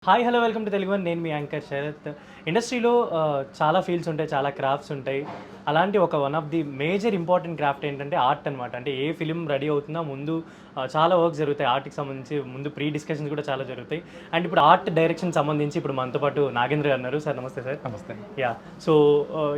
Hi hello welcome to Telugu one. నేను మీ anchor Sarath. ఇండస్ట్రీలో చాలా ఫీల్డ్స్ ఉంటాయి, చాలా క్రాఫ్ట్స్ ఉంటాయి. అలాంటి one of the major important craft ఏంటంటే ఆర్ట్ అనమాట. అంటే ఏ ఫిలిం రెడీ అవుతుందో ముందు చాలా వర్క్ జరుగుతాయి. ఆర్ట్కి సంబంధించి ముందు ప్రీ డిస్కషన్స్ కూడా చాలా జరుగుతాయి. అండ్ ఇప్పుడు ఆర్ట్ డైరెక్షన్ సంబంధించి ఇప్పుడు మనతో పాటు నాగేంద్ర గారు ఉన్నారు. సార్ నమస్తే సార్. నమస్తే. యా, సో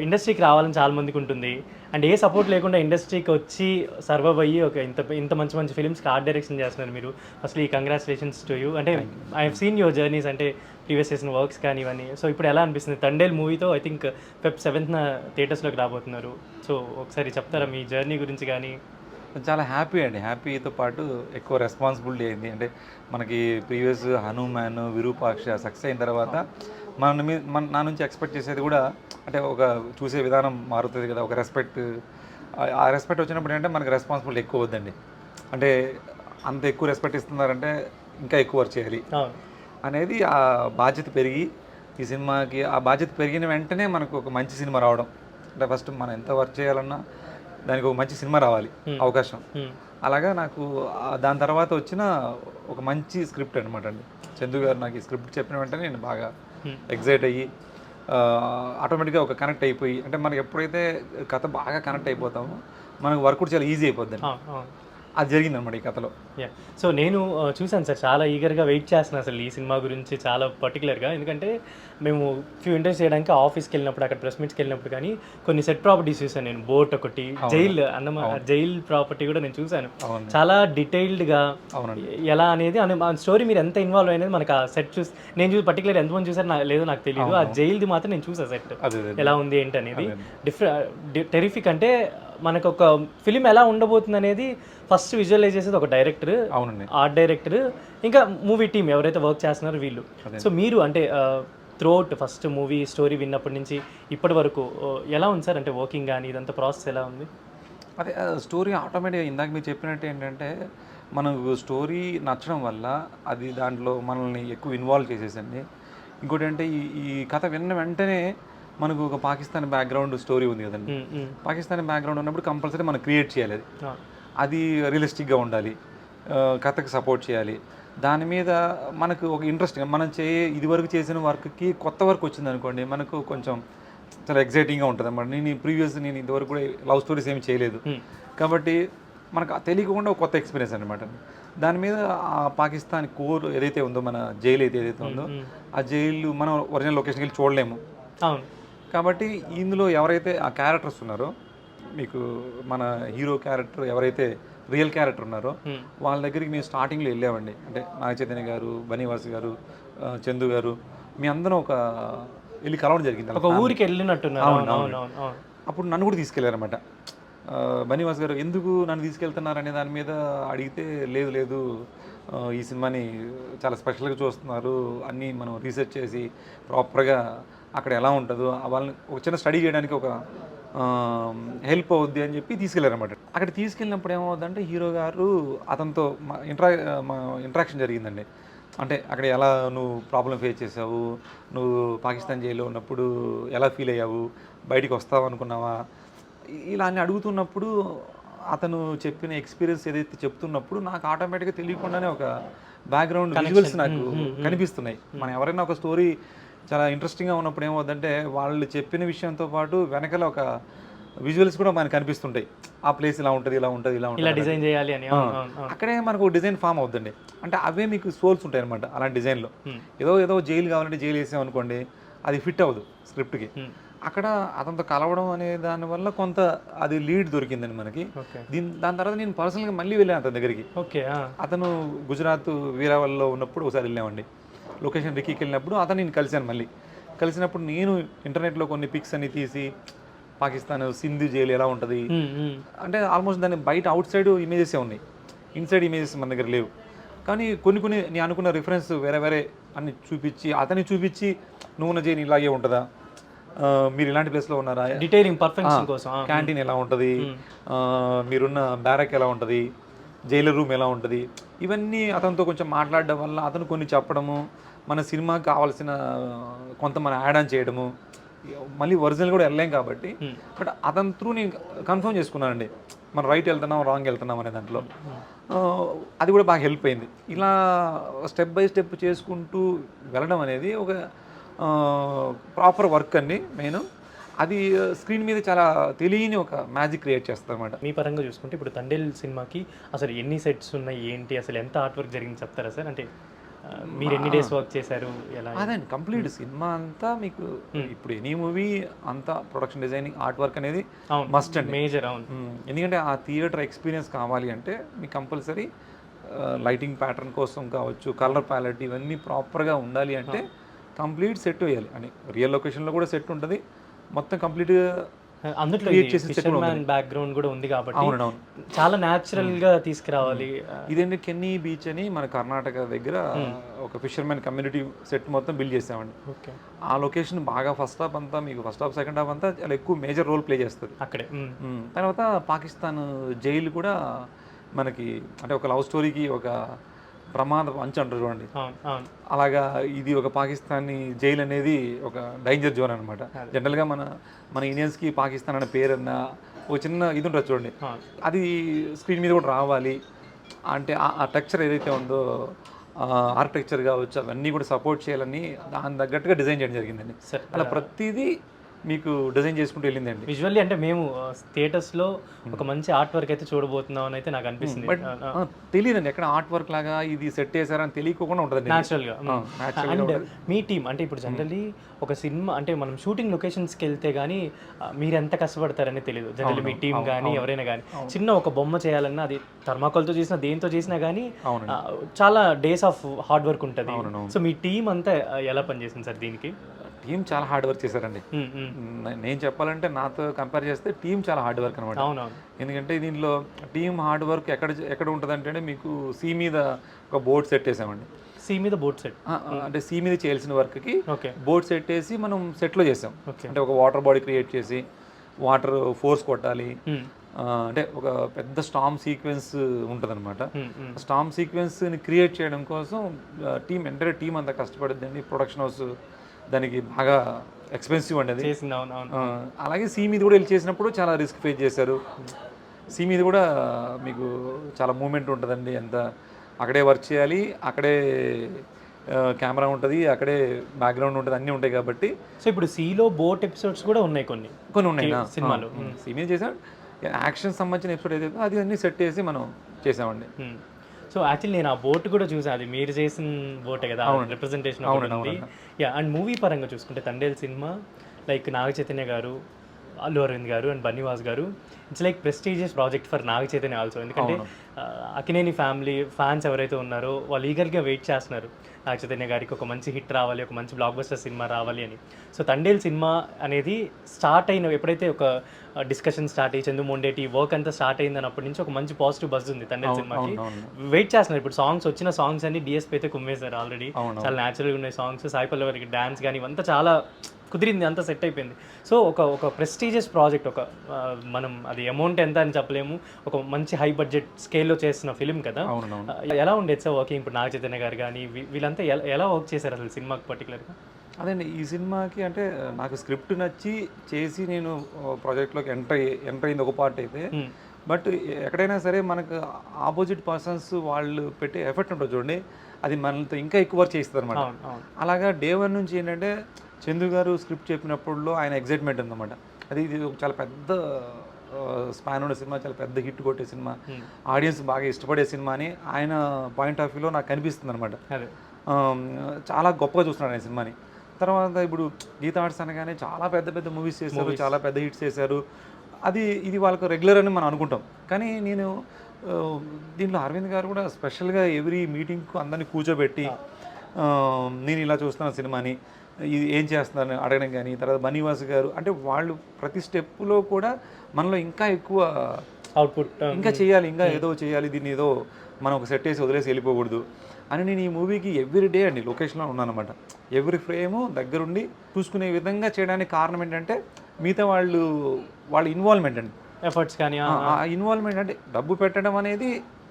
ఇండస్ట్రీకి రావాలని చాలా మందికి ఉంటుంది. అండ్ ఏ సపోర్ట్ లేకుండా ఇండస్ట్రీకి వచ్చి సర్వైవ్ అయ్యి ఇంత ఇంత మంచి మంచి ఫిల్మ్స్కి ఆర్ట్ డైరెక్షన్ చేస్తున్నారు మీరు. అసలు ఈ కంగ్రాచులేషన్స్ టు యూ. అంటే I have seen your journeys, అంటే ప్రీవియస్ చేసిన వర్క్స్ కానీ ఇవన్నీ. సో ఇప్పుడు ఎలా అనిపిస్తుంది? తండేల్ మూవీతో ఐ థింక్ Feb 7th థియేటర్స్లోకి రాబోతున్నారు. సో ఒకసారి చెప్తారా మీ జర్నీ గురించి కానీ? చాలా హ్యాపీ అండి. హ్యాపీతో పాటు ఎక్కువ రెస్పాన్సిబిలిటీ అయింది. అంటే మనకి ప్రీవియస్ హనుమాన్, విరూపాక్ష సక్సెస్ అయిన తర్వాత నా నుంచి ఎక్స్పెక్ట్ చేసేది కూడా అంటే ఒక చూసే విధానం మారుతుంది కదా, ఒక రెస్పెక్ట్. ఆ రెస్పెక్ట్ వచ్చినప్పుడు ఏంటంటే మనకి రెస్పాన్సిబిలిటీ ఎక్కువ వద్దండి. అంటే అంత ఎక్కువ రెస్పెక్ట్ ఇస్తున్నారంటే ఇంకా ఎక్కువ వర్క్ చేయాలి అనేది ఆ బాధ్యత పెరిగి ఈ సినిమాకి ఆ బాధ్యత పెరిగిన వెంటనే మనకు ఒక మంచి సినిమా రావడం. అంటే ఫస్ట్ మనం ఎంత వర్క్ చేయాలన్నా దానికి ఒక మంచి సినిమా రావాలి, అవకాశం. అలాగా నాకు దాని తర్వాత వచ్చిన ఒక మంచి స్క్రిప్ట్ అనమాట అండి. చందు గారు నాకు ఈ స్క్రిప్ట్ చెప్పిన వెంటనే నేను బాగా ఎగ్జైట్ అయ్యి ఆటోమేటిక్గా ఒక కనెక్ట్ అయిపోయి, అంటే మనకి ఎప్పుడైతే కథ బాగా కనెక్ట్ అయిపోతామో మనకు వర్క్ కూడా చాలా ఈజీ అయిపోద్ది. అది జరిగిందనమాట ఈ కథలో. యా, సో నేను చూశాను సార్, చాలా ఈగర్గా వెయిట్ చేస్తున్నాను అసలు ఈ సినిమా గురించి చాలా పర్టికులర్గా. ఎందుకంటే మేము ఫ్యూ ఇంటర్వ్యూస్ చేయడానికి ఆఫీస్కి వెళ్ళినప్పుడు, అక్కడ ప్రెస్ మీట్స్కి వెళ్ళినప్పుడు కానీ కొన్ని సెట్ ప్రాపర్టీస్ చూసాను నేను. బోట్ ఒకటి, జైల్ జైల్ ప్రాపర్టీ కూడా నేను చూశాను. చాలా డీటెయిల్డ్గా ఎలా అనేది స్టోరీ మీరు ఎంత ఇన్వాల్వ్ అయినది మనకు ఆ సెట్ చూసి నేను చూసి పర్టికులర్ ఎంతమంది చూసారు లేదో నాకు తెలియదు. ఆ జైల్ది మాత్రం నేను చూసాను సెట్ ఎలా ఉంది ఏంటి అనేది. టెరిఫిక్. అంటే మనకు ఒక ఫిలిం ఎలా ఉండబోతుంది అనేది ఫస్ట్ విజువలైజ్ చేసేది ఒక డైరెక్టర్, ఆర్ట్ డైరెక్టర్, ఇంకా మూవీ టీమ్ ఎవరైతే వర్క్ చేస్తున్నారో వీళ్ళు. సో మీరు అంటే త్రూఅవుట్ ఫస్ట్ మూవీ స్టోరీ విన్నప్పటి నుంచి ఇప్పటి వరకు ఎలా ఉంది సార్? అంటే వర్కింగ్ కానీ ఇదంతా ప్రాసెస్ ఎలా ఉంది? అదే స్టోరీ ఆటోమేటిక్గా ఇందాక మీరు చెప్పినట్టు ఏంటంటే మనకు స్టోరీ నచ్చడం వల్ల అది దాంట్లో మనల్ని ఎక్కువ ఇన్వాల్వ్ చేసేసండి. ఇంకోటి అంటే ఈ కథ విన్న వెంటనే మనకు ఒక పాకిస్తాన్ బ్యాక్గ్రౌండ్ స్టోరీ ఉంది కదండి. పాకిస్తాన్ బ్యాక్గ్రౌండ్ ఉన్నప్పుడు కంపల్సరీ మనం క్రియేట్ చేయాలి. అది రియలిస్టిక్గా ఉండాలి, కథకు సపోర్ట్ చేయాలి. దాని మీద మనకు ఒక ఇంట్రెస్ట్. మనం ఇదివరకు చేసిన వర్క్కి కొత్త వర్క్ వచ్చింది అనుకోండి, మనకు కొంచెం చాలా ఎగ్జైటింగ్గా ఉంటుంది అన్నమాట. నేను ఇదివరకు కూడా లవ్ స్టోరీస్ ఏమి చేయలేదు కాబట్టి మనకు తెలియకుండా ఒక కొత్త ఎక్స్పీరియన్స్ అనమాట. దాని మీద ఆ పాకిస్తాన్ కోర్ ఏదైతే ఉందో, మన జైలు ఏదైతే ఉందో, ఆ జైలు మనం ఒరిజినల్ లొకేషన్కి వెళ్ళి చూడలేము. కాబట్టి ఇందులో ఎవరైతే ఆ క్యారెక్టర్స్ ఉన్నారో, మీకు మన హీరో క్యారెక్టర్ ఎవరైతే రియల్ క్యారెక్టర్ ఉన్నారో వాళ్ళ దగ్గరికి మేము స్టార్టింగ్లో వెళ్ళామండి. అంటే నాగ చైతన్య గారు, బనీవాస్ గారు, చందు గారు, మీ అందరం వెళ్ళి కలవడం జరిగింది. ఒక ఊరికి వెళ్ళినట్టున్నారు. అప్పుడు నన్ను కూడా తీసుకెళ్ళారనమాట. బనీవాస్ గారు ఎందుకు నన్ను తీసుకెళ్తున్నారు అనే దాని మీద అడిగితే, లేదు ఈ సినిమాని చాలా స్పెషల్గా చూస్తున్నారు, అన్నీ మనం రీసెర్చ్ చేసి ప్రాపర్గా అక్కడ ఎలా ఉంటుందో వాళ్ళని ఒక చిన్న స్టడీ చేయడానికి ఒక హెల్ప్ అవుద్ది అని చెప్పి తీసుకెళ్ళారనమాట. అక్కడ తీసుకెళ్ళినప్పుడు ఏమవుద్దంటే హీరో గారు అతనితో ఇంట్రాక్షన్ జరిగిందండి. అంటే అక్కడ ఎలా నువ్వు ప్రాబ్లం ఫేస్ చేసావు, నువ్వు పాకిస్తాన్ జైల్లో ఉన్నప్పుడు ఎలా ఫీల్ అయ్యావు, బయటికి వస్తావు అనుకున్నావా, ఇలా అన్ని అడుగుతున్నప్పుడు అతను చెప్పిన ఎక్స్పీరియన్స్ ఏదైతే చెప్తున్నప్పుడు నాకు ఆటోమేటిక్గా తెలియకుండానే ఒక బ్యాక్గ్రౌండ్ విజువల్స్ నాకు కనిపిస్తున్నాయి. మనం ఎవరైనా ఒక స్టోరీ చాలా ఇంట్రెస్టింగ్గా ఉన్నప్పుడు ఏమవుతుందంటే వాళ్ళు చెప్పిన విషయంతో పాటు వెనకాల ఒక విజువల్స్ కూడా మనకు కనిపిస్తుంటాయి. ఆ ప్లేస్ ఇలా ఉంటుంది, ఇలా ఉంటుంది, ఇలా ఉంటుంది, డిజైన్ చేయాలి అని. అక్కడే మనకు డిజైన్ ఫామ్ అవుతుందండి. అంటే అవే మీకు సోల్స్ ఉంటాయి అనమాట. అలాంటి డిజైన్లో ఏదో జైలు కావాలంటే జైలు వేసామనుకోండి, అది ఫిట్ అవ్వదు స్క్రిప్ట్కి. అక్కడ అతనితో కలవడం అనే దానివల్ల కొంత అది లీడ్ దొరికిందండి మనకి. దాని తర్వాత నేను పర్సనల్గా మళ్ళీ వెళ్ళాను అతని దగ్గరికి. అతను గుజరాత్ వీరావల్లో ఉన్నప్పుడు ఒకసారి వెళ్ళామండి. లొకేషన్ రిక్కీకి వెళ్ళినప్పుడు అతను నేను కలిసినప్పుడు నేను ఇంటర్నెట్లో కొన్ని పిక్స్ అన్ని తీసి పాకిస్తాన్ సింధు జైలు ఎలా ఉంటుంది అంటే ఆల్మోస్ట్ దాన్ని బయట అవుట్ సైడ్ ఇమేజెసే ఉన్నాయి, ఇన్సైడ్ ఇమేజెస్ మన దగ్గర లేవు. కానీ కొన్ని నేను అనుకున్న రిఫరెన్స్ వేరే అన్ని చూపించి నువ్వున్న జైలు ఇలాగే ఉంటుందా, మీరు ఇలాంటి ప్లేస్లో ఉన్నారా, డీటెయిలింగ్ పర్ఫెక్షన్ కోసం, క్యాంటీన్ ఎలా ఉంటుంది, మీరున్న బ్యారక్ ఎలా ఉంటుంది, జైలర్ రూమ్ ఎలా ఉంటుంది, ఇవన్నీ అతనితో కొంచెం మాట్లాడడం వల్ల అతను కొన్ని చెప్పడము, మన సినిమాకి కావాల్సిన కొంత మనం యాడ్ ఆన్ చేయడము, మళ్ళీ ఒరిజినల్ కూడా వెళ్ళలేం కాబట్టి బట్ అతని త్రూ నేను కన్ఫర్మ్ చేసుకున్నానండి. మనం రైట్ వెళ్తున్నాం రాంగ్ వెళ్తున్నాం అనే దాంట్లో అది కూడా బాగా హెల్ప్ అయింది. ఇలా స్టెప్ బై స్టెప్ చేసుకుంటూ వెళ్ళడం అనేది ఒక ప్రాపర్ వర్క్ అండి మెయిన్. అది స్క్రీన్ మీద చాలా తెలియని ఒక మ్యాజిక్ క్రియేట్ చేస్తుంది అనమాట. మీ పరంగా చూసుకుంటే ఇప్పుడు తండేల్ సినిమాకి అసలు ఎన్ని సెట్స్ ఉన్నాయి ఏంటి, అసలు ఎంత ఆర్ట్ వర్క్ జరిగింది చెప్తారా సార్? అంటే మీరు ఎన్ని డేస్ వర్క్ చేశారు, ఎలా? అదండి కంప్లీట్ సినిమా అంతా మీకు ఇప్పుడు ఎనీ మూవీ అంతా ప్రొడక్షన్ డిజైనింగ్ ఆర్ట్ వర్క్ అనేది మస్ట్ అండి, మేజర్. అవును. ఎందుకంటే ఆ థియేటర్ ఎక్స్పీరియన్స్ కావాలి అంటే మీకు కంపల్సరీ లైటింగ్ ప్యాటర్న్ కోసం కావచ్చు, కలర్ ప్యాలెట్ ఇవన్నీ ప్రాపర్గా ఉండాలి అంటే కంప్లీట్ సెట్ వేయాలి అని. రియల్ లొకేషన్లో కూడా సెట్ ఉంటుంది, మొత్తం కంప్లీట్గా అందులో ఫిషర్మ్యాన్ బ్యాక్గ్రౌండ్ కూడా ఉంది కాబట్టి అవునవును చాలా న్యాచురల్ గా తీసుకురావాలి. ఇదేంటి కెన్నీ బీచ్ అని మన కర్ణాటక దగ్గర ఒక ఫిషర్మెన్ కమ్యూనిటీ సెట్ మొత్తం బిల్డ్ చేసామండి. ఓకే. ఆ లొకేషన్ బాగా ఫస్ట్ హాఫ్ అంతా మీకు ఫస్ట్ హాఫ్ సెకండ్ హాఫ్ అంతా చాలా ఎక్కువ మేజర్ రోల్ ప్లే చేస్తుంది అక్కడే. తర్వాత పాకిస్తాన్ జైలు కూడా మనకి అంటే ఒక లవ్ స్టోరీకి ఒక ప్రమాదం అంచు అంటారు చూడండి, అలాగా ఇది ఒక పాకిస్తానీ జైలు అనేది ఒక డేంజర్ జోన్ అనమాట. జనరల్గా మన ఇండియన్స్కి పాకిస్తాన్ అనే పేరన్నా ఒక చిన్న ఇది ఉంటుంది చూడండి, అది స్క్రీన్ మీద కూడా రావాలి అంటే ఆ టెక్చర్ ఏదైతే ఉందో ఆర్కిటెక్చర్ కావచ్చు అవన్నీ కూడా సపోర్ట్ చేయాలని దాని తగ్గట్టుగా డిజైన్ చేయడం జరిగిందండి. అలా ప్రతిదీ మీకు డిజైన్ చేసుకుంటూ వెళ్ళిందండి. విజువల్లీ అంటే మేము థియేటర్స్లో ఒక మంచి ఆర్ట్ వర్క్ అయితే చూడబోతున్నాం అని అయితే నాకు అనిపిస్తుంది. బట్ తెలియదండి ఎక్కడ ఆర్ట్ వర్క్ లాగా ఇది సెట్ చేశారని తెలియకుండా ఉంటుంది న్యాచురల్గా. అండ్ మీ టీం అంటే ఇప్పుడు జనరల్లీ ఒక సినిమా అంటే మనం షూటింగ్ లొకేషన్స్కి వెళ్తే కానీ మీరు ఎంత కష్టపడతారని తెలియదు. జనరల్లీ మీ టీం కానీ ఎవరైనా కానీ చిన్న ఒక బొమ్మ చేయాలన్నా అది థర్మాకోల్తో చేసినా దేంతో చేసినా కానీ చాలా డేస్ ఆఫ్ హార్డ్ వర్క్ ఉంటుంది. సో మీ టీం అంతా ఎలా పనిచేసింది సార్ దీనికి? టీం చాలా హార్డ్ వర్క్ చేశారండి. నేను చెప్పాలంటే నాతో కంపేర్ చేస్తే టీం చాలా హార్డ్ వర్క్ అనమాట. ఎందుకంటే దీనిలో టీం హార్డ్ వర్క్ ఎక్కడ ఉంటుంది అంటే మీకు సీ మీద ఒక బోర్డ్ సెట్ చేసామండి. సీ మీద బోర్డ్ సెట్ అంటే సీ మీద చేయాల్సిన వర్క్కి బోర్డ్ సెట్ వేసి మనం సెట్లో చేసాం. అంటే ఒక వాటర్ బాడీ క్రియేట్ చేసి వాటర్ ఫోర్స్ కొట్టాలి, అంటే ఒక పెద్ద స్టామ్ సీక్వెన్స్ ఉంటుంది అనమాట. స్టామ్ సీక్వెన్స్ని క్రియేట్ చేయడం కోసం ఎంటైర్ టీం అంతా కష్టపడుద్దండి. ప్రొడక్షన్ హౌస్ దానికి బాగా ఎక్స్పెన్సివ్ అండి అది. అలాగే సీ మీద కూడా వెళ్ళి చేసినప్పుడు చాలా రిస్క్ ఫేస్ చేశారు. సీ మీద కూడా మీకు చాలా మూమెంట్ ఉంటుందండి, ఎంత అక్కడే వర్క్ చేయాలి, అక్కడే కెమెరా ఉంటుంది, అక్కడే బ్యాక్గ్రౌండ్ ఉంటుంది, అన్నీ ఉంటాయి కాబట్టి. సో ఇప్పుడు సీలో బోట్ ఎపిసోడ్స్ కూడా ఉన్నాయి, కొన్ని ఉన్నాయి సినిమాలు. సీ మీద చేసాం. యాక్షన్ సంబంధించిన ఎపిసోడ్ ఏదైతే అది అన్నీ సెట్ చేసి మనం చేసామండి. సో యాక్చువల్లీ నేను ఆ బోట్ కూడా చూసాను, అది మీరు చేసిన బోటే కదా, రిప్రజెంటేషన్ ఉంది. యా, అండ్ మూవీ పరంగా చూసుకుంటే తండేల్ సినిమా లైక్ నాగ చైతన్య గారు, అల్లు అరవింద్ గారు అండ్ బన్నీవాస్ గారు, it's like prestigious project for Naga Chaitanya also. ఎందుకంటే అక్కినేని ఫ్యామిలీ ఫ్యాన్స్ ఎవరైతే ఉన్నారో వాళ్ళు ఈగర్గా వెయిట్ చేస్తున్నారు నాగ చైతన్య గారికి ఒక మంచి హిట్ రావాలి, ఒక మంచి బ్లాక్ బస్టర్ సినిమా రావాలి అని. సో తండేల్ సినిమా అనేది స్టార్ట్ అయిన ఎప్పుడైతే ఒక డిస్కషన్ స్టార్ట్ అయ్యి చందు మొండేటి వర్క్ అంతా స్టార్ట్ అయిందని అప్పటి నుంచి ఒక మంచి పాజిటివ్ బజ్ ఉంది తండేల్ సినిమాకి. వెయిట్ చేస్తున్నారు. ఇప్పుడు వచ్చిన సాంగ్స్ అన్ని డిఎస్పీ అయితే కుమ్మేశారు ఆల్రెడీ. చాలా న్యాచురల్గా ఉన్నాయి సాంగ్స్. సాయి పల్లవి డాన్స్ కానీ ఇవంతా చాలా కుదిరింది, అంతా సెట్ అయిపోయింది. సో ఒక ప్రెస్టీజియస్ ప్రాజెక్ట్, ఒక మనం అది అమౌంట్ ఎంత అని చెప్పలేము, ఒక మంచి హై బడ్జెట్ స్కేల్లో చేస్తున్న ఫిలిం కదా. ఎలా ఉండేది సార్ వర్కింగ్? ఇప్పుడు నాగ చైతన్య గారు కానీ వీళ్ళంతా ఎలా వర్క్ చేశారు అసలు సినిమాకి పర్టికులర్గా? అదండి ఈ సినిమాకి అంటే నాకు స్క్రిప్ట్ నచ్చి చేసి నేను ప్రాజెక్ట్లోకి ఎంటర్ అయింది ఒక పార్ట్ అయితే. బట్ ఎక్కడైనా సరే మనకు ఆపోజిట్ పర్సన్స్ వాళ్ళు పెట్టే ఎఫర్ట్ ఉంటుంది చూడండి, అది మనతో ఇంకా ఎక్కువ వర్క్ చేస్తుంది అనమాట. అలాగా డే వన్ నుంచి ఏంటంటే చందు గారు స్క్రిప్ట్ చెప్పినప్పుడు ఆయన ఎగ్జైట్మెంట్ ఉందన్నమాట. ఇది చాలా పెద్ద స్పాన్ ఉన్న సినిమా, చాలా పెద్ద హిట్ కొట్టే సినిమా, ఆడియన్స్ బాగా ఇష్టపడే సినిమా అని ఆయన పాయింట్ ఆఫ్ వ్యూలో నాకు కనిపిస్తుంది అనమాట. చాలా గొప్పగా చూస్తున్నాడు ఆయన సినిమాని. తర్వాత ఇప్పుడు గీతా ఆర్ట్స్ అనగానే చాలా పెద్ద పెద్ద మూవీస్ చేశారు, చాలా పెద్ద హిట్స్ చేశారు, ఇది వాళ్ళకు రెగ్యులర్ అని మనం అనుకుంటాం. కానీ నేను దీంట్లో అరవింద్ గారు కూడా స్పెషల్గా ఎవ్రీ మీటింగ్కు అందరినీ కూర్చోబెట్టి నేను ఇలా చూస్తున్నాను సినిమాని, ఇది ఏం చేస్తున్నారని అడగడం కానీ, తర్వాత బన్నీవాస్ గారు అంటే వాళ్ళు ప్రతి స్టెప్పులో కూడా మనలో ఇంకా ఎక్కువ అవుట్పుట్ ఇంకా చేయాలి, ఇంకా ఏదో చేయాలి, దీన్ని ఏదో మనం ఒక సెట్ వేసి వదిలేసి వెళ్ళిపోకూడదు అని నేను ఈ మూవీకి ఎవ్రీ డే అండి లొకేషన్లో ఉన్నానమాట. ఎవ్రీ ఫ్రేము దగ్గరుండి చూసుకునే విధంగా చేయడానికి కారణం ఏంటంటే మిగతా వాళ్ళ ఇన్వాల్వ్మెంట్ అండి, ఎఫర్ట్స్ కానీ. ఆ ఇన్వాల్వ్మెంట్ అంటే డబ్బు పెట్టడం అనేది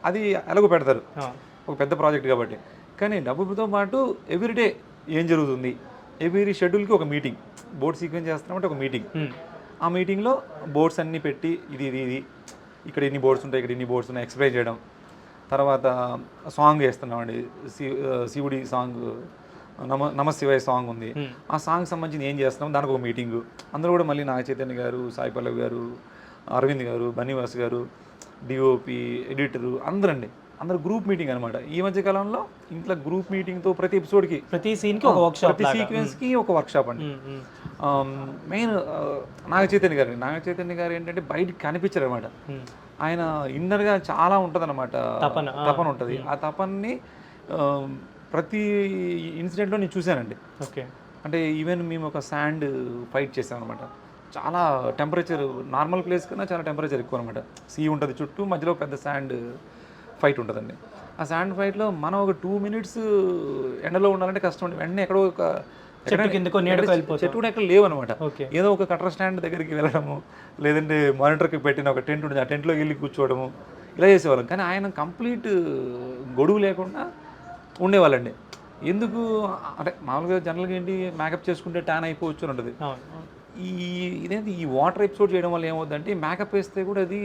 అది ఎలాగో పెడతారు ఒక పెద్ద ప్రాజెక్ట్ కాబట్టి, కానీ డబ్బుతో పాటు ఎవ్రీ డే ఏం జరుగుతుంది, ఎవ్రీ షెడ్యూల్కి ఒక మీటింగ్, బోర్డ్ సీక్వెన్స్ చేస్తున్నామంటే ఒక మీటింగ్, ఆ మీటింగ్లో బోర్డ్స్ అన్నీ పెట్టి ఇది ఇక్కడ ఇన్ని బోర్డ్స్ ఉంటాయి, ఇక్కడ ఇన్ని బోర్డ్స్ ఉన్నాయి ఎక్స్ప్లెయిన్ చేయడం. తర్వాత సాంగ్ వేస్తున్నామండి, శివుడి సాంగ్, నమశివాయ సాంగ్ ఉంది. ఆ సాంగ్ సంబంధించి ఏం చేస్తున్నాం దానికి ఒక మీటింగు. అందరూ కూడా మళ్ళీ నాగ చైతన్య గారు, సాయి పల్లవి గారు, అరవింద్ గారు, బన్నీవాస్ గారు, డిఓపి, ఎడిటరు అందరూ గ్రూప్ మీటింగ్ అనమాట. ఈ మధ్య కాలంలో ఇంట్లో గ్రూప్ మీటింగ్తో ప్రతి ఎపిసోడ్కి, ప్రతి సీన్కి ఒక వర్క్షాప్, ప్రతి సీక్వెన్స్కి ఒక వర్క్షాప్ అండి. మెయిన్ నాగ చైతన్య గారు ఏంటంటే బయటికి కనిపించారు అనమాట. ఆయన ఇన్నర్గా చాలా ఉంటుంది అనమాట, తపన ఉంటుంది. ఆ తపన్ని ప్రతి ఇన్సిడెంట్లో నేను చూశానండి. ఓకే. అంటే ఈవెన్ మేము ఒక శాండ్ ఫైట్ చేసాం అనమాట. చాలా టెంపరేచర్, నార్మల్ ప్లేస్ కన్నా చాలా టెంపరేచర్ ఎక్కువ అనమాట. సీ ఉంటుంది చుట్టూ, మధ్యలో పెద్ద శాండ్ ఫైట్ ఉంటుందండి. ఆ శాండ్ ఫైట్లో మనం ఒక 2 minutes ఎండలో ఉండాలంటే కష్టం అండి. వెంటనే ఎక్కడో ఒక చెట్టు కూడా ఎక్కడ లేవు అనమాట. ఏదో ఒక కటర్ స్టాండ్ దగ్గరికి వెళ్ళడము, లేదంటే మానిటర్కి పెట్టిన ఒక టెంట్ ఉంటుంది, ఆ టెంట్లోకి వెళ్ళి కూర్చోవడము, ఇలా చేసేవాళ్ళం. కానీ ఆయన కంప్లీట్ గొడుగు లేకుండా ఉండేవాళ్ళండి. ఎందుకు అంటే మామూలుగా జనరల్గా ఏంటి, మేకప్ చేసుకుంటే ట్యాన్ అయిపోవచ్చు అని ఉంటుంది. ఇదేంటి ఈ వాటర్ ఎపిసోడ్ చేయడం వల్ల ఏమవుతుందంటే, మేకప్ వేస్తే కూడా అది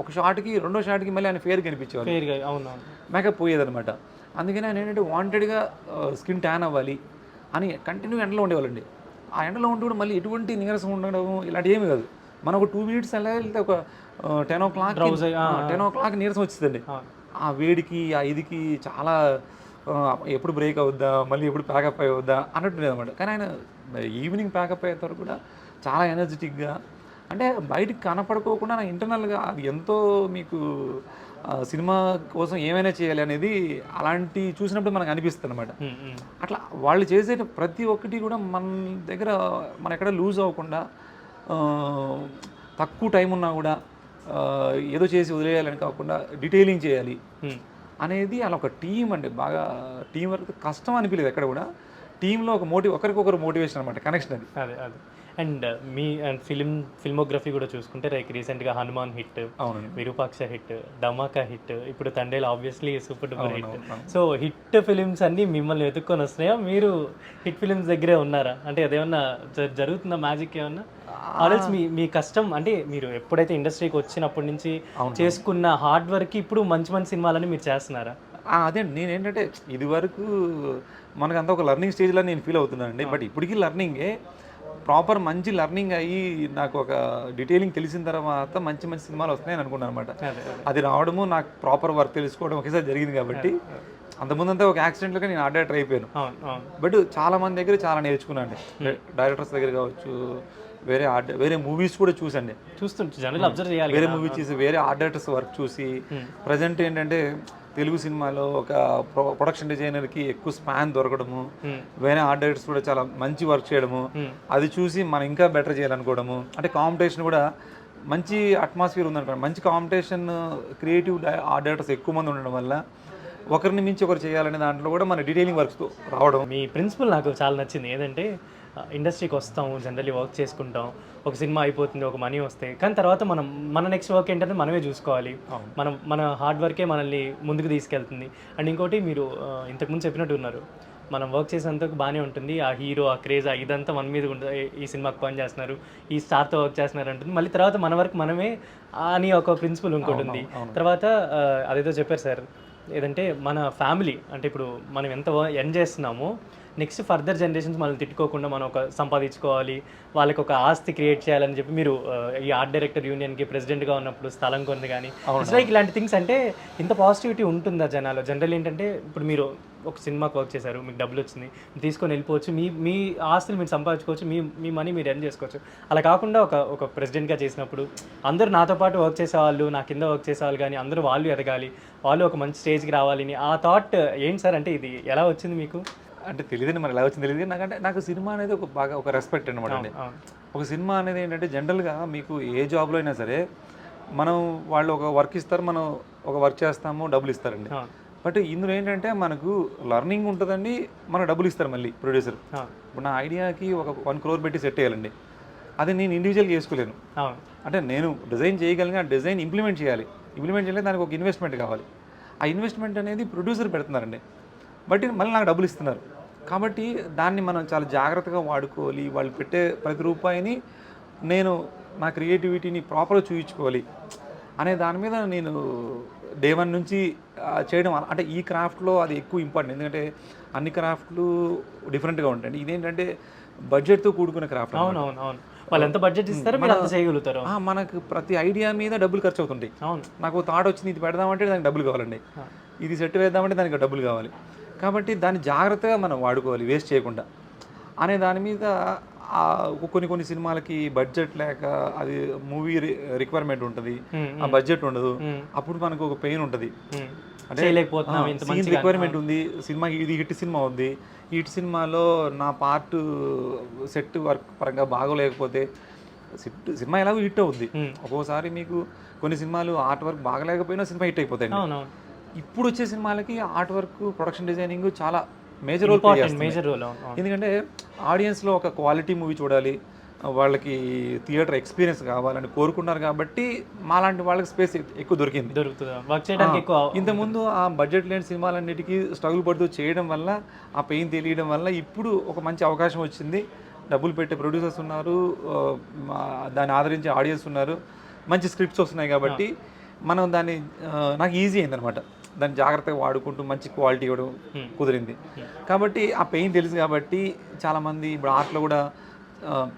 ఒక షాట్కి, రెండో షాట్కి మళ్ళీ ఆయన ఫేర్ కనిపించేవాళ్ళు, మేకప్ పోయేదనమాట. అందుకని ఆయన ఏంటంటే వాంటెడ్గా స్కిన్ ట్యాన్ అవ్వాలి అని కంటిన్యూ ఎండలో ఉండేవాళ్ళండి. ఆ ఎండలో ఉండి కూడా మళ్ళీ ఎటువంటి నీరసం ఉండడం ఇలాంటి ఏమి కాదు. మనం ఒక 2 minutes అలా వెళ్తే ఒక 10 o'clock నీరసం వచ్చిందండి. ఆ వేడికి, ఆ ఇదికి చాలా ఎప్పుడు బ్రేక్ అవుద్దా, మళ్ళీ ఎప్పుడు ప్యాకప్ అయ్యొద్దా అన్నట్టు లేదన్నమాట. కానీ ఆయన ఈవినింగ్ ప్యాకప్ అయ్యేంత వరకు కూడా చాలా ఎనర్జెటిక్గా, అంటే బయటికి కనపడుకోకుండా నా ఇంటర్నల్గా అది ఎంతో మీకు సినిమా కోసం ఏమైనా చేయాలి అనేది అలాంటి చూసినప్పుడు మనకు అనిపిస్తుంది అనమాట. అట్లా వాళ్ళు చేసే ప్రతి ఒక్కటి కూడా మన దగ్గర మన ఎక్కడ లూజ్ అవ్వకుండా, తక్కువ టైం ఉన్నా కూడా ఏదో చేసి వదిలేయాలని కాకుండా డీటెయిలింగ్ చేయాలి అనేది అలా ఒక టీం అండి. బాగా టీం వర్క్ కష్టం అనిపించలేదు ఎక్కడ కూడా. టీంలో ఒక ఒకరికొకరు మోటివేషన్ అనమాట, కనెక్షన్ అది. అదే అండ్ మీ అండ్ ఫిల్మోగ్రఫీ కూడా చూసుకుంటే లైక్ రీసెంట్గా హనుమాన్ హిట్, విరూపాక్ష హిట్, ధమాకా హిట్, ఇప్పుడు Thandel obviously super duper hit. So hit films అన్నీ మిమ్మల్ని వెతుక్కొని వస్తున్నాయా? మీరు హిట్ ఫిలిమ్స్ దగ్గరే ఉన్నారా? అంటే అదేమన్నా జరుగుతుందా మ్యాజిక్ ఏమన్నా? ఆల్రెడీ మీ కష్టం అంటే మీరు ఎప్పుడైతే ఇండస్ట్రీకి వచ్చినప్పటి నుంచి చేసుకున్న హార్డ్ వర్క్ ఇప్పుడు మంచి మంచి సినిమాలని మీరు చేస్తున్నారా? అదే నేనేంటంటే ఇది వరకు మనకంతా ఒక లర్నింగ్ స్టేజ్లో నేను ఫీల్ అవుతున్నానండి. బట్ ఇప్పటికీ లర్నింగే, ప్రాపర్ మంచి లర్నింగ్ అయ్యి నాకు ఒక డీటెయిలింగ్ తెలిసిన తర్వాత మంచి మంచి సినిమాలు వస్తున్నాయని అనుకున్నాను అనమాట. అది రావడము, నాకు ప్రాపర్ వర్క్ తెలుసుకోవడం ఒకేసారి జరిగింది కాబట్టి. అంతకుముందంతా ఒక యాక్సిడెంట్లోకి నేను ఆర్ట్ డైరెక్టర్ అయిపోయాను. బట్ చాలా మంది దగ్గర చాలా నేర్చుకున్నాను, డైరెక్టర్స్ దగ్గర కావచ్చు, వేరే మూవీస్ కూడా చూసండి, వేరే మూవీ చూసి వేరే ఆర్ట్ డైరెక్టర్స్ వర్క్ చూసి. ప్రజెంట్ ఏంటంటే తెలుగు సినిమాలో ఒక ప్రొడక్షన్ డిజైనర్కి ఎక్కువ స్పాన్ దొరకడము, వేరే ఆర్ట్ డైరెక్టర్స్ కూడా చాలా మంచి వర్క్ చేయడము, అది చూసి మనం ఇంకా బెటర్ చేయాలనుకోవడము. అంటే కాంపిటీషన్ కూడా మంచి అట్మాస్ఫియర్ ఉందనుకోండి, మంచి కాంపిటీషన్, క్రియేటివ్ ఆర్ట్ డైరెక్టర్స్ ఎక్కువ మంది ఉండడం వల్ల ఒకరిని మించి ఒకరు చేయాలనే దాంట్లో కూడా మన డీటెయిలింగ్ వర్క్స్ రావడం. మీ ప్రిన్సిపల్ నాకు చాలా నచ్చింది. ఏదంటే ఇండస్ట్రీకి వస్తాము, జనరల్లీ వర్క్ చేసుకుంటాం, ఒక సినిమా అయిపోతుంది, ఒక మనీ వస్తాయి, కానీ తర్వాత మన నెక్స్ట్ వర్క్ ఏంటంటే మనమే చూసుకోవాలి. మన హార్డ్ వర్కే మనల్ని ముందుకు తీసుకెళ్తుంది. అండ్ ఇంకోటి మీరు ఇంతకుముందు చెప్పినట్టు ఉన్నారు, మనం వర్క్ చేసేందుకు బాగానే ఉంటుంది, ఆ హీరో, ఆ క్రేజ్, ఇదంతా మన మీద ఉంటుంది, ఈ సినిమాకి పని చేస్తున్నారు, ఈ స్టార్తో వర్క్ చేస్తున్నారు అంటుంది. మళ్ళీ తర్వాత మన వర్క్ మనమే అని ఒక ప్రిన్సిపల్ ఇంకోటి ఉంది. తర్వాత అదేదో చెప్పారు సార్, ఏదంటే మన ఫ్యామిలీ, అంటే ఇప్పుడు మనం ఎంత ఎర్న్ చేస్తున్నామో నెక్స్ట్ ఫర్దర్ జనరేషన్స్ మనల్ని తిట్టుకోకుండా మనం ఒక సంపాదించుకోవాలి, వాళ్ళకి ఒక ఆస్తి క్రియేట్ చేయాలని చెప్పి మీరు ఈ ఆర్ట్ డైరెక్టర్ యూనియన్కి ప్రెసిడెంట్గా ఉన్నప్పుడు స్థలం కొంది కానీ ఇట్స్ లైక్ ఇలాంటి థింగ్స్. అంటే ఇంత పాజిటివిటీ ఉంటుందా జనాలు? జనరల్ ఏంటంటే ఇప్పుడు మీరు ఒక సినిమాకి వర్క్ చేశారు, మీకు డబ్బులు వచ్చింది, తీసుకొని వెళ్ళిపోవచ్చు, మీ ఆస్తులు మీరు సంపాదించుకోవచ్చు, మీ మనీ మీరు ఎర్న్ చేసుకోవచ్చు. అలా కాకుండా ఒక ప్రెసిడెంట్గా చేసినప్పుడు అందరూ నాతో పాటు వర్క్ చేసేవాళ్ళు, నా కింద వర్క్ చేసేవాళ్ళు, కానీ అందరూ వాళ్ళు ఎదగాలి, వాళ్ళు ఒక మంచి స్టేజ్కి రావాలని ఆ థాట్ ఏంటి సార్? అంటే ఇది ఎలా వచ్చింది మీకు? అంటే తెలియదండి, మరి ఎలా వచ్చింది తెలియదు. నాకు సినిమా అనేది ఒక రెస్పెక్ట్ అనమాట అండి. ఒక సినిమా అనేది ఏంటంటే జనరల్గా మీకు ఏ జాబ్లో అయినా సరే మనం వాళ్ళు ఒక వర్క్ ఇస్తారు, మనం ఒక వర్క్ చేస్తాము, డబ్బులు ఇస్తారండి. బట్ ఇందులో ఏంటంటే మనకు లర్నింగ్ ఉంటుందండి, మనకు డబ్బులు ఇస్తారు మళ్ళీ ప్రొడ్యూసర్. ఇప్పుడు నా ఐడియాకి ఒక 1 crore పెట్టి సెట్ చేయాలండి, అది నేను ఇండివిజువల్గా చేసుకోలేను. అంటే నేను డిజైన్ చేయగలిగిన ఆ డిజైన్ ఇంప్లిమెంట్ చేయాలి దానికి ఒక ఇన్వెస్ట్మెంట్ కావాలి. ఆ ఇన్వెస్ట్మెంట్ అనేది ప్రొడ్యూసర్ పెడుతున్నారండి, బట్ మళ్ళీ నాకు డబ్బులు ఇస్తున్నారు. కాబట్టి దాన్ని మనం చాలా జాగ్రత్తగా వాడుకోవాలి. వాళ్ళు పెట్టే ప్రతి రూపాయిని నేను నా క్రియేటివిటీని ప్రాపర్గా చూపించుకోవాలి. అనే దాని మీద నేను డే 1 నుంచి చేయడం అంటే ఈ క్రాఫ్ట్లో అది ఎక్కువ ఇంపార్టెంట్. ఎందుకంటే అన్ని క్రాఫ్ట్లు డిఫరెంట్గా ఉంటాయండి. ఇదేంటంటే బడ్జెట్తో కూడుకున్న క్రాఫ్ట్. అవునవును. అవును. వాళ్ళు ఎంత బడ్జెట్ ఇస్తారో మీరు అంత చేయగలుగుతారు. మనకు ప్రతి ఐడియా మీద డబ్బులు ఖర్చు అవుతుంటాయి. అవును. నాకు థాట్ వచ్చింది, ఇది పెడదామంటే దానికి డబ్బులు కావాలండి, ఇది సెట్ వేద్దామంటే దానికి డబ్బులు కావాలి. కాబట్టి దాన్ని జాగ్రత్తగా మనం వాడుకోవాలి, వేస్ట్ చేయకుండా అనే దాని మీద కొన్ని సినిమాలకి బడ్జెట్ లేక అది మూవీ రిక్వైర్మెంట్ ఉంటుంది, ఆ బడ్జెట్ ఉండదు, అప్పుడు మనకు ఒక పెయిన్ ఉంటుంది. అంటే సీన్ రిక్వైర్మెంట్ ఉంది, సినిమా ఇది హిట్ సినిమా ఉంది, ఈ హిట్ సినిమాలో నా పార్ట్ సెట్ వర్క్ పరంగా బాగోలేకపోతే సినిమా ఎలాగో హిట్ అవుద్ది. ఒక్కోసారి మీకు కొన్ని సినిమాలు ఆర్ట్ వర్క్ బాగలేకపోయినా సినిమా హిట్ అయిపోతాయి. ఇప్పుడు వచ్చే సినిమాలకి ఆర్ట్ వర్క్, ప్రొడక్షన్ డిజైనింగ్ చాలా మేజర్ రోల్. ఎందుకంటే ఆడియన్స్లో ఒక క్వాలిటీ మూవీ చూడాలి, వాళ్ళకి థియేటర్ ఎక్స్పీరియన్స్ కావాలని కోరుకున్నారు. కాబట్టి మాలాంటి వాళ్ళకి స్పేస్ ఎక్కువ దొరుకుతుంది. ఇంతకుముందు ఆ బడ్జెట్ లేని సినిమాలన్నిటికీ స్ట్రగుల్ పడుతూ చేయడం వల్ల, ఆ పెయిన్ తెలియడం వల్ల ఇప్పుడు ఒక మంచి అవకాశం వచ్చింది. డబ్బులు పెట్టే ప్రొడ్యూసర్స్ ఉన్నారు, దాన్ని ఆదరించే ఆడియన్స్ ఉన్నారు, మంచి స్క్రిప్ట్స్ వస్తున్నాయి. కాబట్టి మనం దాన్ని నాకు ఈజీ అయిందనమాట. దాన్ని జాగ్రత్తగా వాడుకుంటూ మంచి క్వాలిటీ ఇవ్వడం కుదిరింది. కాబట్టి ఆ పెయిన్ తెలుసు. కాబట్టి చాలామంది ఇప్పుడు ఆర్ట్లో కూడా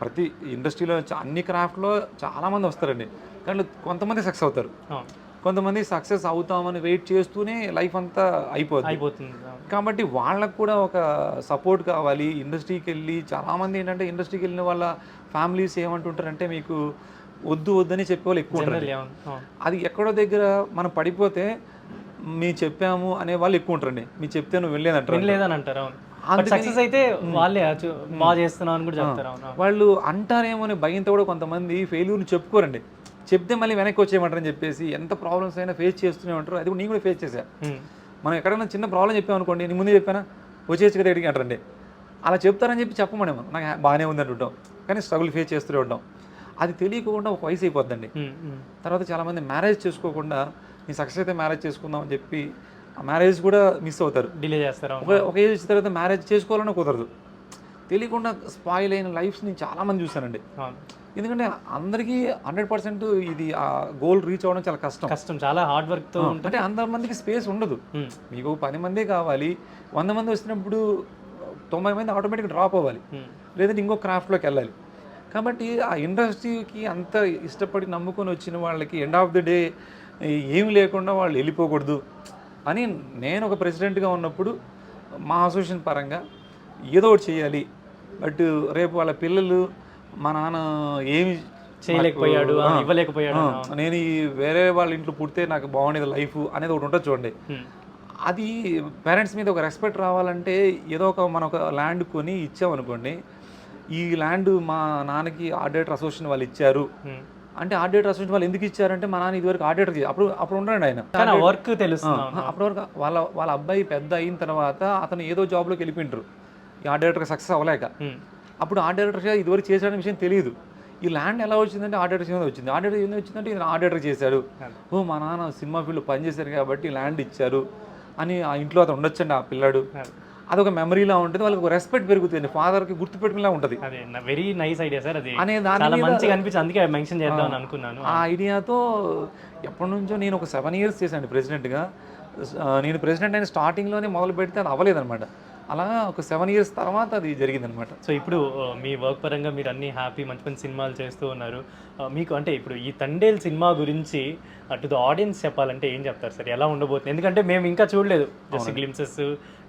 ప్రతి ఇండస్ట్రీలో అన్ని క్రాఫ్ట్లో చాలామంది వస్తారండి. కానీ కొంతమంది సక్సెస్ అవుతారు, కొంతమంది సక్సెస్ అవుతామని వెయిట్ చేస్తూనే లైఫ్ అంతా అయిపోతుంది. కాబట్టి వాళ్ళకు కూడా ఒక సపోర్ట్ కావాలి. ఇండస్ట్రీకి వెళ్ళి చాలామంది ఏంటంటే ఇండస్ట్రీకి వెళ్ళిన వాళ్ళ ఫ్యామిలీస్ ఏమంటుంటారంటే మీకు వద్దని చెప్పేవాళ్ళు ఎక్కువ ఉంటారు. అది ఎక్కడో దగ్గర మనం పడిపోతే మేము చెప్పాము అనే వాళ్ళు ఎక్కువ ఉంటారండి. మీరు చెప్తే నువ్వు వెళ్ళలేదంటారు. వాళ్ళు అంటారేమో అనే భయంతో కూడా కొంతమంది ఫెయిల్యూర్ని చెప్పుకోరండి. చెప్తే మళ్ళీ వెనక్కి వచ్చేయమంటారని చెప్పేసి ఎంత ప్రాబ్లమ్స్ అయినా ఫేస్ చేస్తూనే ఉంటారు. అది కూడా నేను కూడా ఫేస్ చేశాను. మనం ఎక్కడైనా చిన్న ప్రాబ్లం చెప్పామనుకోండి, నేను ముందే చెప్పానా వచ్చేసి కదా ఎడికి అంటారండి. అలా చెప్తారని చెప్పి చెప్పమనేమో నాకు బాగానే ఉందని ఉంటాం, కానీ స్ట్రగుల్ ఫేస్ చేస్తూనే ఉంటాం. అది తెలియకుండా ఒక వయసు అయిపోద్దండి. తర్వాత చాలామంది మ్యారేజ్ చేసుకోకుండా నీ సక్సెస్ అయితే మ్యారేజ్ చేసుకుందాం అని చెప్పి ఆ మ్యారేజ్ కూడా మిస్ అవుతారు, డిలే చేస్తారు. ఒక ఏజ్ వచ్చిన తర్వాత మ్యారేజ్ చేసుకోవాలన్నా కుదరదు. తెలియకుండా స్పాయిల్ అయిన లైఫ్స్ నేను చాలామంది చూశానండి. ఎందుకంటే అందరికీ 100% ఇది ఆ గోల్ రీచ్ అవ్వడం చాలా కష్టం, చాలా హార్డ్ వర్క్తో. అంటే అంతమందికి స్పేస్ ఉండదు. మీకు 10 మందే కావాలి, 100 మంది వచ్చినప్పుడు 90 మంది ఆటోమేటిక్గా డ్రాప్ అవ్వాలి, లేదంటే ఇంకో క్రాఫ్ట్లోకి వెళ్ళాలి. కాబట్టి ఆ ఇండస్ట్రీకి అంత ఇష్టపడి నమ్ముకొని వచ్చిన వాళ్ళకి ఎండ్ ఆఫ్ ది డే ఏమి లేకుండా వాళ్ళు వెళ్ళిపోకూడదు అని నేను ఒక ప్రెసిడెంట్గా ఉన్నప్పుడు మా అసోసియేషన్ పరంగా ఏదో ఒకటి చేయాలి. బట్ రేపు వాళ్ళ పిల్లలు మా నాన్న ఏమి చేయలేకపోయాడు, ఇవ్వలేకపోయాడు, నేను ఈ వేరే వాళ్ళ ఇంట్లో పుడితే నాకు బాగుండేది లైఫ్ అనేది ఒకటి ఉంటుంది చూడండి. అది పేరెంట్స్ మీద ఒక రెస్పెక్ట్ రావాలంటే ఏదో మనం ఒక ల్యాండ్ కొని ఇచ్చామనుకోండి, ఈ ల్యాండ్ మా నాన్నకి ఆర్ట్ డైరెక్టర్ అసోసియేషన్ వాళ్ళు ఇచ్చారు అంటే, ఆర్ట్ డైరెక్టర్ అసోసియేషన్ వాళ్ళు ఎందుకు ఇచ్చారంటే మా నాన్న ఇదివరకు ఆర్ట్ డైరెక్టర్ అప్పుడు ఉండండి ఆయన వర్క్ తెలుస్తుంది. అప్పటి వరకు వాళ్ళ అబ్బాయి పెద్ద అయిన తర్వాత అతను ఏదో జాబ్లోకి వెళ్ళిపోయింటారు, ఈ ఆర్ట్ డైరెక్టర్ సక్సెస్ అవ్వలేక. అప్పుడు ఆర్ట్ డైరెక్టర్గా ఇదివరకు చేశాడనే విషయం తెలియదు. ఈ ల్యాండ్ ఎలా వచ్చిందంటే ఆర్ట్ డైరెక్టర్ మీద వచ్చింది. ఆర్ట్ డైరెక్టర్ ఎందుకు వచ్చిందంటే ఇది ఆర్ట్ డైరెక్టర్ చేశాడు, మా నాన్న సినిమా ఫీల్డ్ పనిచేశారు కాబట్టి ల్యాండ్ ఇచ్చారు అని ఆ ఇంట్లో అతను ఉండొచ్చండి ఆ పిల్లాడు. అదొక మెమరీలా ఉంటుంది, వాళ్ళకి ఒక రెస్పెక్ట్ పెరుగుతుంది, ఫాదర్కి గుర్తుపెట్టుకునేలా ఉంటుంది. వెరీ నైస్ ఐడియా సార్, అది అనే దాని మంచిగా అనిపించి అందుకే మెన్షన్ చేద్దాం అనుకున్నాను. ఆ ఐడియాతో ఎప్పటి నుంచో నేను ఒక 7 years చేశాను ప్రెసిడెంట్గా. నేను ప్రెసిడెంట్ అయిన స్టార్టింగ్లోనే మొదలు పెడితే అది అవ్వలేదన్నమాట. అలా ఒక 7 years తర్వాత అది జరిగిందనమాట. సో ఇప్పుడు మీ వర్క్ పరంగా మీరు అన్ని హ్యాపీ మంచి మంచి సినిమాలు చేస్తూ ఉన్నారు. మీకు అంటే ఇప్పుడు ఈ తండేల్ సినిమా గురించి టు ద ఆడియన్స్ చెప్పాలంటే ఏం చెప్తారు సార్, ఎలా ఉండబోతుంది? ఎందుకంటే మేము ఇంకా చూడలేదు, జస్ట్ గ్లిమ్సెస్,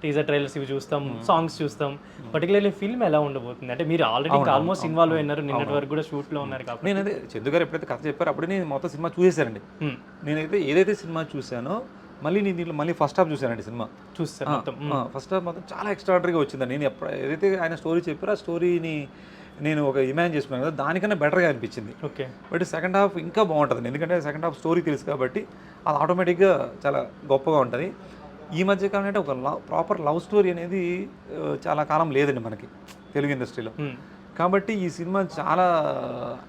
టీజర్ ట్రైలర్స్ ఇవి చూస్తాం, సాంగ్స్ చూస్తాం. పర్టికులర్లీ ఫిల్మ్ ఎలా ఉండబోతుంది అంటే మీరు ఆల్రెడీ ఆల్మోస్ట్ ఇన్వాల్వ్ అయినారు, నిన్నటి వరకు కూడా షూట్లో ఉన్నారు కాబట్టి. నేనైతే చందు గారు ఎప్పుడైతే కథ చెప్పారో అప్పుడే నేను మొత్తం సినిమా చూసేశారండి. నేనైతే ఏదైతే సినిమా చూశానో మళ్ళీ నేను దీంట్లో మళ్ళీ ఫస్ట్ హాఫ్ చూశానండి. సినిమా చూస్తాను, ఫస్ట్ హాఫ్ మొత్తం చాలా ఎక్స్ట్రాడనరీగా వచ్చిందండి. నేను ఏదైతే ఆయన స్టోరీ చెప్పారో ఆ స్టోరీని నేను ఒక ఇమాజిన్ చేసుకున్నాను కదా, దానికన్నా బెటర్గా అనిపించింది. ఓకే, బట్ సెకండ్ హాఫ్ ఇంకా బాగుంటుంది, ఎందుకంటే సెకండ్ హాఫ్ స్టోరీ తెలుసు కాబట్టి అది ఆటోమేటిక్గా చాలా గొప్పగా ఉంటుంది. ఈ మధ్య కాలం అంటే ఒక ప్రాపర్ లవ్ స్టోరీ అనేది చాలా కాలం లేదండి మనకి తెలుగు ఇండస్ట్రీలో. కాబట్టి ఈ సినిమా చాలా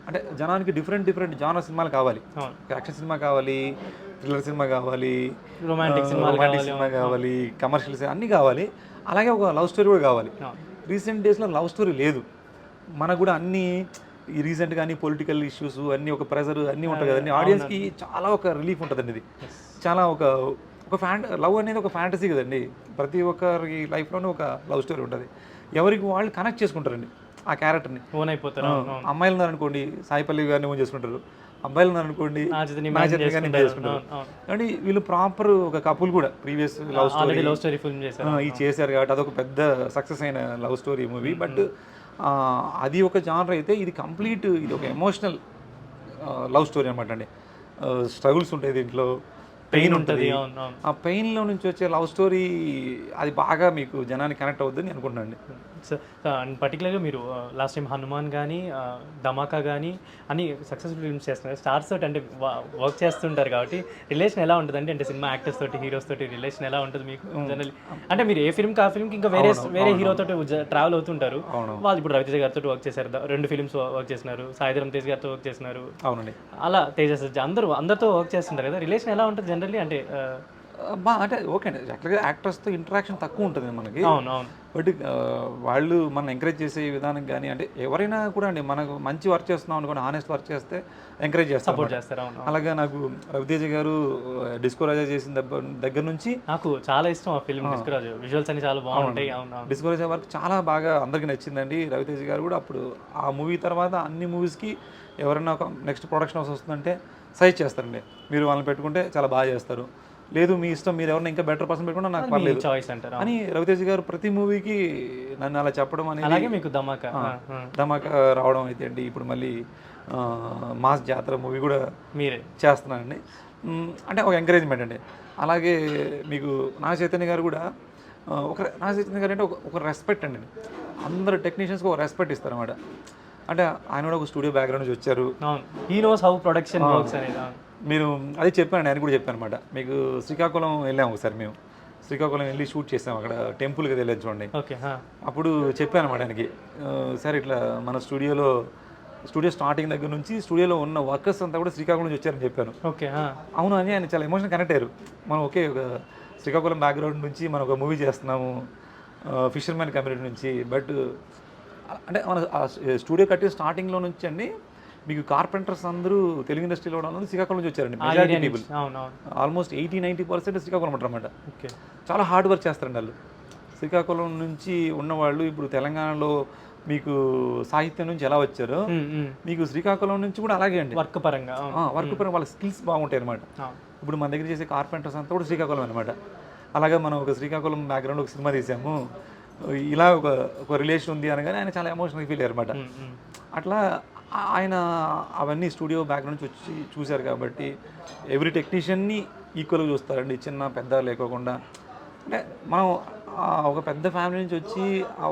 అంటే జనానికి డిఫరెంట్ జానర్ సినిమాలు కావాలి. యాక్షన్ సినిమా కావాలి, థ్రిల్లర్ సినిమా కావాలి, రొమాంటిక్ సినిమా కావాలి, కమర్షియల్ సినిమా అన్నీ కావాలి. అలాగే ఒక లవ్ స్టోరీ కూడా కావాలి. రీసెంట్ డేస్లో లవ్ స్టోరీ లేదు మనకు కూడా. అన్నీ ఈ రీసెంట్ కానీ పొలిటికల్ ఇష్యూస్ అన్నీ ఒక ప్రెజర్ అన్నీ ఉంటాయి కదండి, ఆడియన్స్కి చాలా ఒక రిలీఫ్ ఉంటుందండి ఇది. చాలా ఒక ఒక లవ్ అనేది ఒక ఫ్యాంటసీ కదండి, ప్రతి ఒక్కరి లైఫ్లోనూ ఒక లవ్ స్టోరీ ఉంటుంది. ఎవరికి వాళ్ళు కనెక్ట్ చేసుకుంటారండి ఆ క్యారెక్టర్ని. ఓన్ అయిపోతారు. అమ్మాయిలు ఉన్నారనుకోండి సాయి పల్లవి గారిని ఓన్ చేసుకుంటారు, అబ్బాయిలు ఉన్నారనుకోండి నాగచైతన్య గారిని చేసుకుంటారు. కానీ వీళ్ళు ప్రాపర్ ఒక కపుల్ కూడా ప్రీవియస్ లవ్ స్టోరీ ఫిల్మ్ చేశారు. ఇది చేశారు కాబట్టి అదొక పెద్ద సక్సెస్ అయిన లవ్ స్టోరీ మూవీ. బట్ అది ఒక జానర్ అయితే ఇది కంప్లీట్, ఇది ఒక ఎమోషనల్ లవ్ స్టోరీ అనమాట అండి. స్ట్రగుల్స్ ఉంటాయి దీంట్లో, పెయిన్ ఉంటుంది. ఆ పెయిన్లో నుంచి వచ్చే లవ్ స్టోరీ అది బాగా మీకు జనానికి కనెక్ట్ అవుతుందని అనుకుంటున్నాను అండి. సో అండ్ పర్టికులర్గా మీరు లాస్ట్ టైం హనుమాన్ కానీ ధమాకా కానీ అన్ని సక్సెస్ఫుల్ ఫిల్మ్స్ చేస్తున్నారు. స్టార్స్ తోటి అంటే వర్క్ చేస్తుంటారు కాబట్టి రిలేషన్ ఎలా ఉంటుంది అంటే సినిమా యాక్టర్స్ తోటి హీరోస్ తోటి రిలేషన్ ఎలా ఉంటుంది మీకు జనరల్లీ? అంటే మీరు ఏ ఫిల్మ్కి ఆ ఫిల్మ్కి ఇంకా వేరే హీరో తోటి ట్రావెల్ అవుతుంటారు. వాళ్ళు ఇప్పుడు రవితేజ గారితో వర్క్ చేశారు, 2 ఫిల్మ్స్ వర్క్ చేస్తున్నారు, సాయిధరం తేజ్ గారితో వర్క్ చేస్తున్నారు. అవునండి, అలా తేజస్ అందరితో వర్క్ చేస్తుంటారు కదా, రిలేషన్ ఎలా ఉంటుంది జనరల్లీ? అంటే అంటే ఓకే అండి, యాక్చువల్గా యాక్టర్స్తో ఇంటరాక్షన్ తక్కువ ఉంటుంది మనకి. అవును. బట్ వాళ్ళు మనం ఎంకరేజ్ చేసే విధానం కానీ, అంటే ఎవరైనా కూడా అండి మనకు మంచి వర్క్ చేస్తున్నాం అనుకోండి, ఆనెస్ట్ వర్క్ చేస్తే ఎంకరేజ్ చేస్తారు. అలాగే నాకు రవితేజ గారు డిస్కో రాజా చేసిన దగ్గర నుంచి నాకు చాలా ఇష్టం ఆ ఫిల్మ్ డిస్కో రాజా. విజువల్స్ అన్ని చాలా బాగుంటాయి. డిస్కో రాజా వర్క్ చాలా బాగా అందరికీ నచ్చిందండి. రవితేజ గారు కూడా అప్పుడు ఆ మూవీ తర్వాత అన్ని మూవీస్కి ఎవరైనా ఒక నెక్స్ట్ ప్రొడక్షన్ హౌస్ వస్తుందంటే సజెస్ట్ చేస్తారండి, మీరు వాళ్ళని పెట్టుకుంటే చాలా బాగా చేస్తారు, లేదు మీ ఇష్టం, మీరు ఎవరైనా ఇంకా బెటర్ పర్సన్ పెట్టుకున్నా నాకు పర్లేదు చాయిస్ అంటారు అని రవితేజ గారు ప్రతి మూవీకి నన్ను అలా చెప్పడం అనేది. అలాగే మీకు ధమాకా రావడం అయితే అండి, ఇప్పుడు మళ్ళీ మాస్ జాతర మూవీ కూడా మీరే చేస్తున్నానండి. అంటే ఒక ఎంకరేజ్మెంట్ అండి. అలాగే మీకు నాగ చైతన్య గారు కూడా నాగ చైతన్య గారు అంటే ఒక రెస్పెక్ట్ అండి, అందరు టెక్నీషియన్స్కి ఒక రెస్పెక్ట్ ఇస్తారు అనమాట. అంటే ఆయన కూడా ఒక స్టూడియో బ్యాక్గ్రౌండ్ నుంచి వచ్చారు. He knows how production works అనేది. మీరు అది చెప్పాను, ఆయన కూడా చెప్పాను అనమాట. మీకు శ్రీకాకుళం వెళ్ళాము ఒకసారి, మేము శ్రీకాకుళం వెళ్ళి షూట్ చేసాము, అక్కడ టెంపుల్కి వెళ్ళేది చూడండి. అప్పుడు చెప్పాను అనమాట ఆయనకి, సార్ ఇట్లా మన స్టూడియో స్టార్టింగ్ దగ్గర నుంచి స్టూడియోలో ఉన్న వర్కర్స్ అంతా కూడా శ్రీకాకుళం నుంచి వచ్చారని చెప్పాను. అవును అని ఆయన చాలా ఎమోషన్ కనెక్ట్ అయ్యారు. మనం ఒకే ఒక శ్రీకాకుళం బ్యాక్గ్రౌండ్ నుంచి మనం ఒక మూవీ చేస్తున్నాము, ఫిషర్మెన్ కమ్యూనిటీ నుంచి. బట్ అంటే మన స్టూడియో కట్టే స్టార్టింగ్లో నుంచి అండి మీకు కార్పెంటర్స్ అందరూ తెలుగు ఇండస్ట్రీలో ఉన్న శ్రీకాకుళం నుంచి వచ్చారండి. మెజారిటీ పీపుల్ ఆల్మోస్ట్ 80-90% శ్రీకాకుళం అంటారన్నమాట. చాలా హార్డ్ వర్క్ చేస్తారండి వాళ్ళు. శ్రీకాకుళం నుంచి ఉన్నవాళ్ళు ఇప్పుడు తెలంగాణలో మీకు సాహిత్యం నుంచి ఎలా వచ్చారో మీకు శ్రీకాకుళం నుంచి కూడా అలాగే అండి. వర్క్ పరంగా వాళ్ళ స్కిల్స్ బాగుంటాయి అనమాట. ఇప్పుడు మన దగ్గర చేసే కార్పెంటర్స్ అంతా కూడా శ్రీకాకుళం అనమాట. అలాగే మనం ఒక శ్రీకాకుళం బ్యాక్గ్రౌండ్ ఒక సినిమా తీసాము, ఇలా ఒక రిలేషన్ ఉంది అనగానే ఆయన చాలా ఎమోషనల్ ఫీల్ అయ్యారు అనమాట. అట్లా ఆయన అవన్నీ స్టూడియో బ్యాక్గ్రౌండ్ నుంచి వచ్చి చూశారు కాబట్టి ఎవ్రీ టెక్నీషియన్ని ఈక్వల్గా చూస్తారండి, చిన్న పెద్ద లేకోకుండా. అంటే మనం ఒక పెద్ద ఫ్యామిలీ నుంచి వచ్చి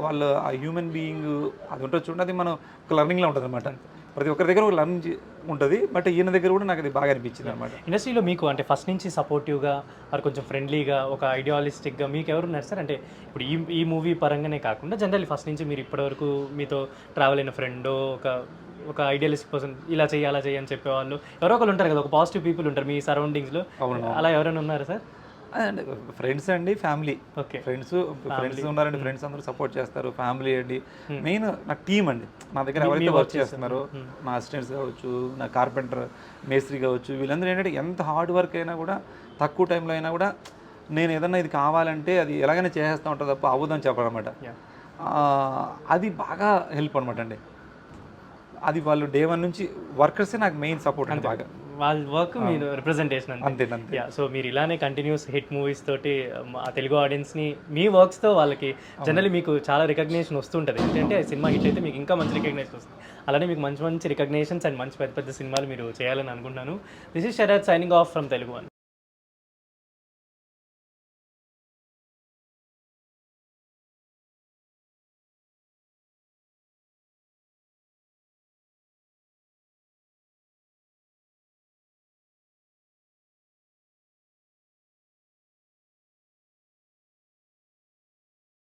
వాళ్ళ ఆ హ్యూమన్ బీయింగ్ అది ఉంటుంది చూడండి, అది మనం ఒక లర్నింగ్లో ఉంటుంది అనమాట. ప్రతి ఒక్కరి దగ్గర ఒక లర్నింగ్ ఉంటుంది. బట్ ఈయన దగ్గర కూడా నాకు అది బాగా అనిపించింది అనమాట. ఇండస్ట్రీలో మీకు అంటే ఫస్ట్ నుంచి సపోర్టివ్గా మరి కొంచెం ఫ్రెండ్లీగా ఒక ఐడియాలిస్టిక్గా మీకు ఎవరు ఉన్నారు సార్? అంటే ఇప్పుడు ఈ మూవీ పరంగానే కాకుండా జనరల్లీ ఫస్ట్ నుంచి మీరు ఇప్పటివరకు మీతో ట్రావెల్ అయిన ఫ్రెండ్, ఒక ఐడియాలిస్టిక్ పర్సన్, ఇలా చేయి అలా చేయి అని చెప్పేవాళ్ళు ఎవరో ఒకరు ఉంటారు కదా, ఒక పాజిటివ్ పీపుల్ ఉంటారు మీ సరౌండింగ్స్లో. అలా ఎవరైనా ఉన్నారా సార్? అండి ఫ్రెండ్స్ అండి, ఫ్యామిలీ. ఫ్రెండ్స్ ఉన్నారండి, ఫ్రెండ్స్ అందరూ సపోర్ట్ చేస్తారు. ఫ్యామిలీ అండి, మెయిన్ నా టీమ్ అండి. నా దగ్గర ఎవరైతే వర్క్ చేస్తున్నారో నా అసిస్టెంట్స్ కావచ్చు, నా కార్పెంటర్ మేస్త్రి కావచ్చు, వీళ్ళందరూ ఏంటంటే ఎంత హార్డ్ వర్క్ అయినా కూడా తక్కువ టైంలో అయినా కూడా నేను ఏదన్నా ఇది కావాలంటే అది ఎలాగైనా చేసేస్తూ ఉంటుంది తప్ప అవ్వదని చెప్పడం అనమాట. అది బాగా హెల్ప్ అనమాట అండి. అది వాళ్ళు డే 1 నుంచి వర్కర్సే నాకు మెయిన్ సపోర్ట్ అండి. బాగా వాళ్ళ వర్క్ మీరు రిప్రజెంటేషన్ అంతే. సో మీరు ఇలానే కంటిన్యూస్ హిట్ మూవీస్ తోటి ఆ తెలుగు ఆడియన్స్ని మీ వర్క్స్తో వాళ్ళకి జనరల్లీ మీకు చాలా రికగ్నేషన్ వస్తుంటుంది. ఏంటంటే సినిమా హిట్ అయితే మీకు ఇంకా మంచి రికగ్నేషన్ వస్తుంది. అలానే మీకు మంచి మంచి రికగ్నేషన్స్ అండ్ మంచి పెద్ద పెద్ద సినిమాలు మీరు చేయాలని అనుకుంటున్నాను. This is Sarath signing off from Telugu one.